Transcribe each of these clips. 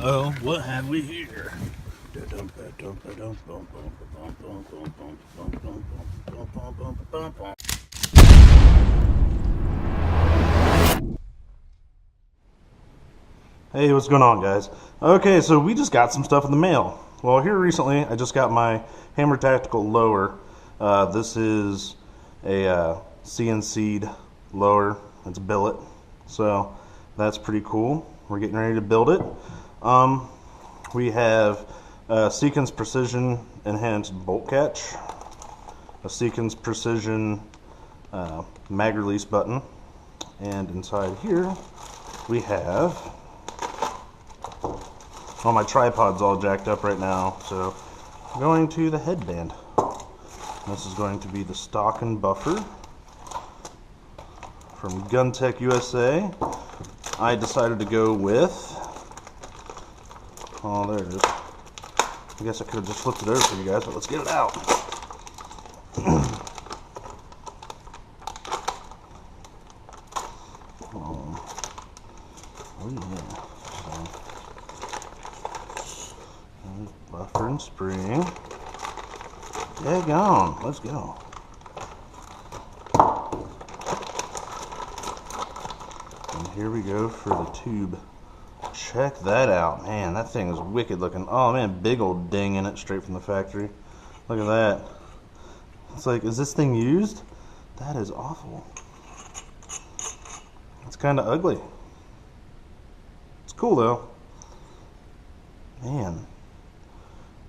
Uh-oh, what have we here? Hey, what's going on, guys? Okay, so we just got some stuff in the mail. Well, here recently, I just got my Hammer Tactical lower. This is a CNC'd lower. It's a billet, so that's pretty cool. We're getting ready to build it. We have a Seekins Precision Enhanced Bolt Catch, a Seekins Precision mag release button, and inside here we have, well, my tripod's all jacked up right now, so going to the headband. This is going to be the stock and buffer from GunTec USA. I decided to go with, oh, there it is. I guess I could have just flipped it over for you guys, but let's get it out. Oh yeah. So, buffer and spring. Daggone, let's go. And here we go for the tube. Check that out. Man, that thing is wicked looking. Oh man, big old ding in it straight from the factory. Look at that. It's like, is this thing used? That is awful. It's kind of ugly. It's cool though. Man,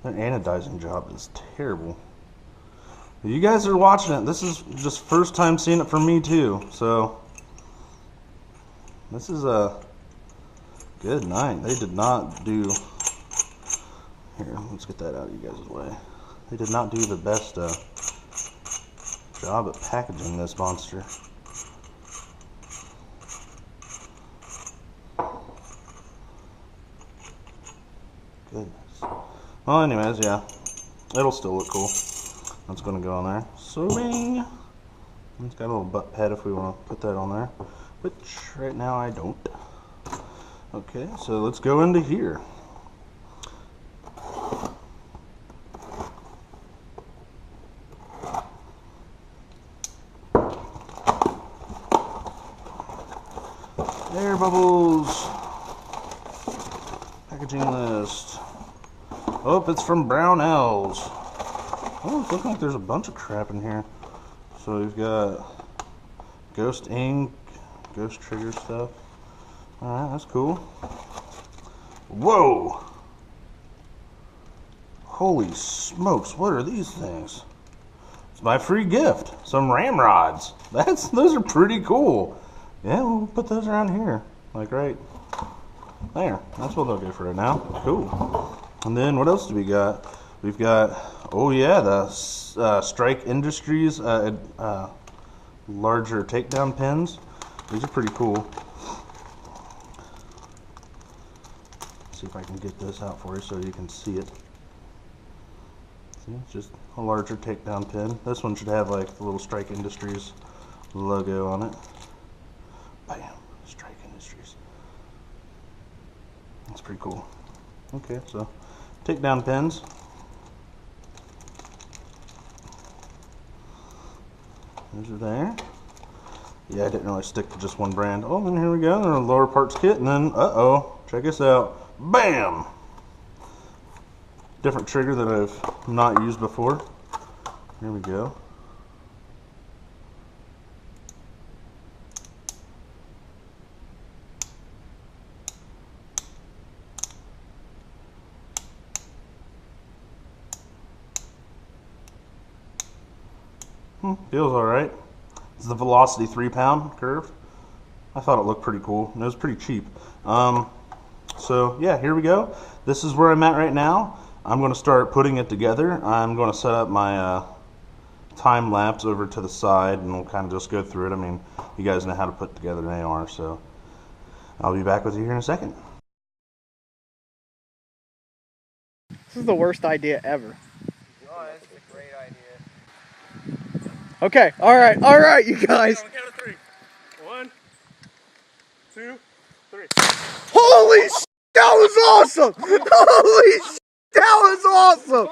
their anodizing job is terrible. You guys are watching it. This is just first time seeing it from me too. So this is a good night. They did not do, here, let's get that out of you guys' way. They did not do the best job at packaging this monster. Goodness. Well, anyways, yeah, it'll still look cool. That's going to go on there. Sewing. It's got a little butt pad if we want to put that on there, which right now I don't. Okay, so let's go into here. Air bubbles. Packaging list. Oh, it's from Brownells. Oh, it's looking like there's a bunch of crap in here. So we've got Ghost ink, Ghost trigger stuff. Alright, that's cool. Whoa! Holy smokes, what are these things? It's my free gift. Some ramrods. Those are pretty cool. Yeah, we'll put those around here. Like right there. That's what they'll go for right now. Cool. And then what else do we got? We've got, oh yeah, the Strike Industries larger takedown pins. These are pretty cool. See if I can get this out for you so you can see it. See, it's just a larger takedown pin. This one should have like the little Strike Industries logo on it. Bam, Strike Industries. That's pretty cool. Okay, so takedown pins. Those are there. Yeah, I didn't really stick to just one brand. Oh, and here we go. There's a lower parts kit, and then, uh-oh, check this out. Bam! Different trigger that I've not used before. Here we go. Feels alright. It's the Velocity 3-pound curve. I thought it looked pretty cool, and it was pretty cheap. So yeah, here we go. This is where I'm at right now. I'm going to start putting it together. I'm going to set up my time lapse over to the side, and we'll kind of just go through it. I mean, you guys know how to put together an AR, so I'll be back with you here in a second. This is the worst idea ever. Oh, that's a great idea. Okay, alright, you guys. On the count of 3. 1, 2, 3. Holy shit, that was awesome! Holy shit, that was awesome!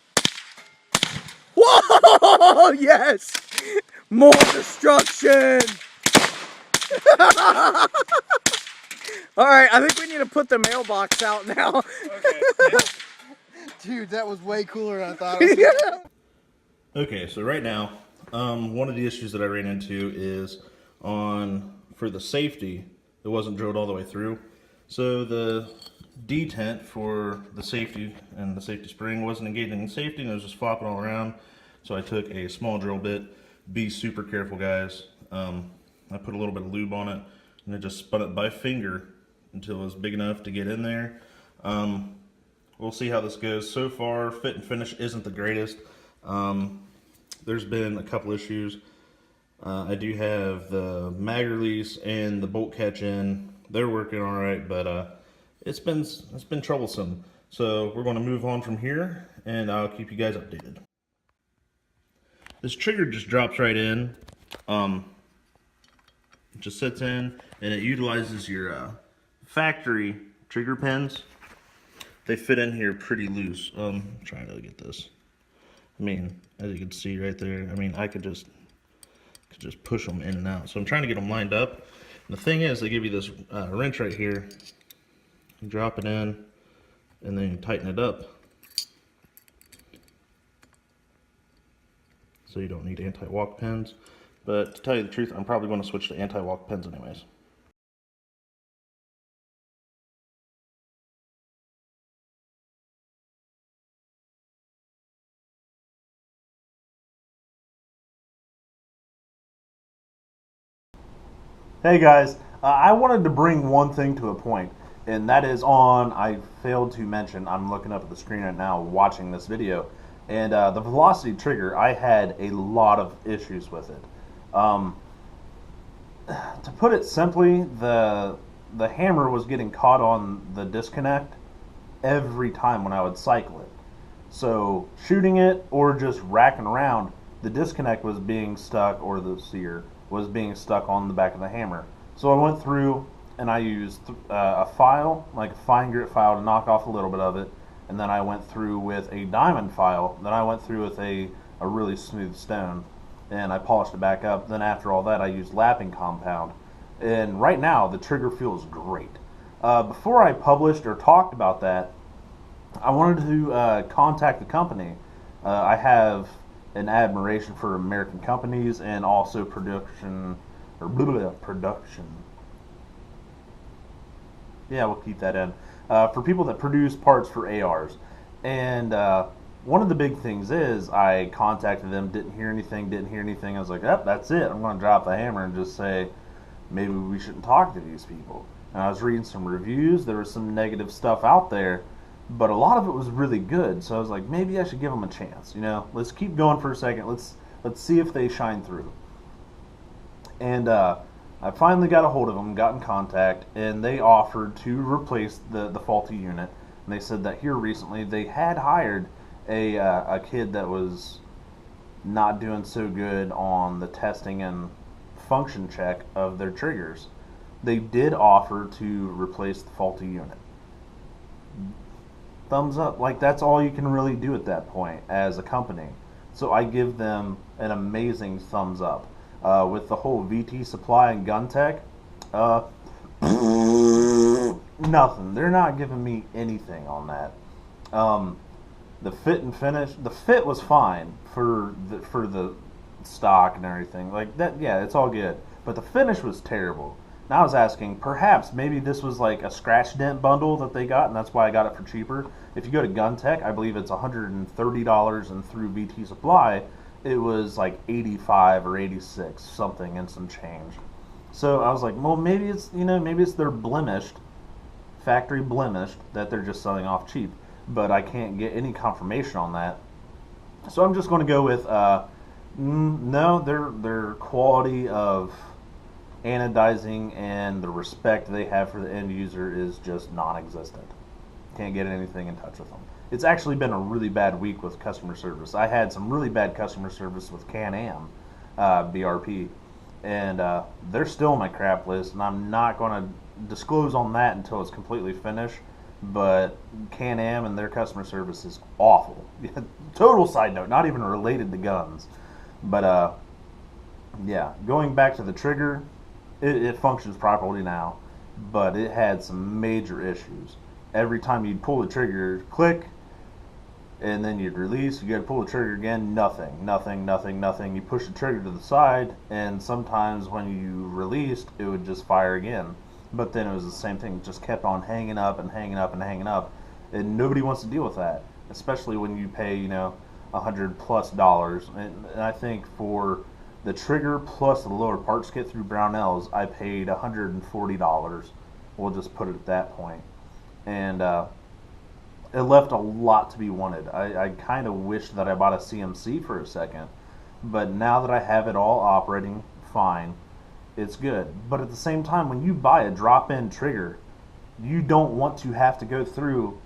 Whoa, yes! More destruction! Alright, I think we need to put the mailbox out now. Okay. Dude, that was way cooler than I thought it was. Okay, so right now, one of the issues that I ran into is for the safety, it wasn't drilled all the way through. So the detent for the safety and the safety spring wasn't engaging in safety, and it was just flopping all around. So I took a small drill bit. Be super careful, guys. I put a little bit of lube on it, and I just spun it by finger until it was big enough to get in there. We'll see how this goes. So far, fit and finish isn't the greatest. There's been a couple issues. I do have the mag release and the bolt catch in. They're working all right, but it's been troublesome. So we're going to move on from here, and I'll keep you guys updated. This trigger just drops right in. It just sits in, and it utilizes your factory trigger pins. They fit in here pretty loose. I'm trying to get this. I mean, as you can see right there, I mean, I could just push them in and out. So I'm trying to get them lined up. And the thing is, they give you this wrench right here. You drop it in, and then you tighten it up. So you don't need anti-walk pins. But to tell you the truth, I'm probably going to switch to anti-walk pins anyways. Hey guys, I wanted to bring one thing to a point, and that is I failed to mention, I'm looking up at the screen right now watching this video, and the velocity trigger, I had a lot of issues with it. To put it simply, the hammer was getting caught on the disconnect every time when I would cycle it. So shooting it or just racking around, the disconnect was being stuck, or the sear was being stuck on the back of the hammer. So I went through and I used a file, like a fine grit file, to knock off a little bit of it, and then I went through with a diamond file, then I went through with a really smooth stone, and I polished it back up. Then after all that, I used lapping compound, and right now the trigger feels great. Before I published or talked about that, I wanted to contact the company. I have an admiration for American companies and also production. Yeah, we'll keep that in. For people that produce parts for ARs. And one of the big things is I contacted them, didn't hear anything. I was like, oh, that's it. I'm going to drop the hammer and just say, maybe we shouldn't talk to these people. And I was reading some reviews. There was some negative stuff out there, but a lot of it was really good. So I was like, maybe I should give them a chance. You know, let's keep going for a second. Let's see if they shine through. And I finally got a hold of them, got in contact, and they offered to replace the faulty unit. And they said that here recently they had hired a kid that was not doing so good on the testing and function check of their triggers. They did offer to replace the faulty unit. Thumbs up. Like, that's all you can really do at that point as a company. So I give them an amazing thumbs up. With the whole VT supply and GunTec, nothing. They're not giving me anything on that. The fit and finish, the fit was fine for the stock and everything like that. Yeah, it's all good. But the finish was terrible. And I was asking, perhaps maybe this was like a scratch dent bundle that they got, and that's why I got it for cheaper. If you go to GunTec, I believe it's $130, and through VT Supply, it was like 85 or 86 something and some change. So I was like, well, maybe it's their blemished, factory blemished, that they're just selling off cheap. But I can't get any confirmation on that. So I'm just going to go with no, their quality of anodizing and the respect they have for the end user is just non-existent. Can't get anything in touch with them. It's actually been a really bad week with customer service. I had some really bad customer service with Can-Am BRP, and they're still on my crap list, and I'm not going to disclose on that until it's completely finished. but Can-Am and their customer service is awful. Total side note, not even related to guns. But yeah, going back to the trigger, it functions properly now, but it had some major issues. Every time you'd pull the trigger, click, and then you'd release, you gotta pull the trigger again, nothing, nothing, nothing, nothing. You push the trigger to the side, and sometimes when you released, it would just fire again. But then it was the same thing, it just kept on hanging up and hanging up and hanging up, and nobody wants to deal with that, especially when you pay, $100+. And I think for the trigger plus the lower parts kit through Brownells, I paid $140. We'll just put it at that point. And it left a lot to be wanted. I kind of wish that I bought a CMC for a second, but now that I have it all operating fine, it's good. But at the same time, when you buy a drop-in trigger, you don't want to have to go through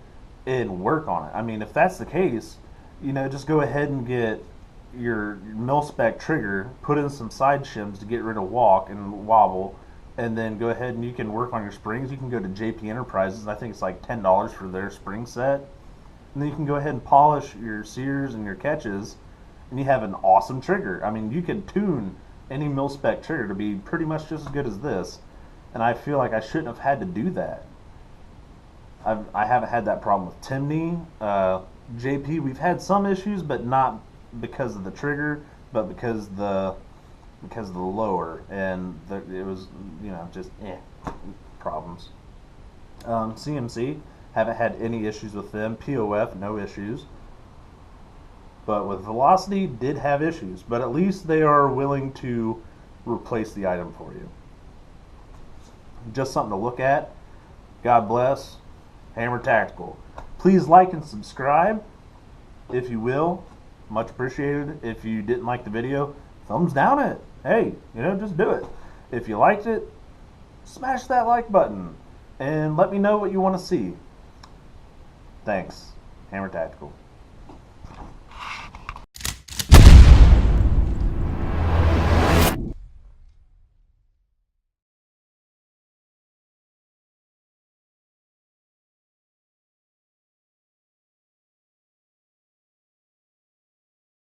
and work on it. I mean, if that's the case, just go ahead and get your mil-spec trigger, put in some side shims to get rid of walk and wobble, and then go ahead and you can work on your springs. You can go to JP Enterprises, I think it's like $10 for their spring set, and then you can go ahead and polish your sears and your catches, and you have an awesome trigger. I mean, you can tune any mil-spec trigger to be pretty much just as good as this, and I feel like I shouldn't have had to do that. I haven't had that problem with Timney. JP, we've had some issues, but not because of the trigger, but because of the lower, and it was just problems. CMC, haven't had any issues with them. POF, no issues. But with Velocity, did have issues, but at least they are willing to replace the item for you. Just something to look at. God bless. Hammer Tactical. Please like and subscribe if you will. Much appreciated. If you didn't like the video, thumbs down it. Hey, just do it. If you liked it, smash that like button and let me know what you want to see. Thanks. Hammer Tactical.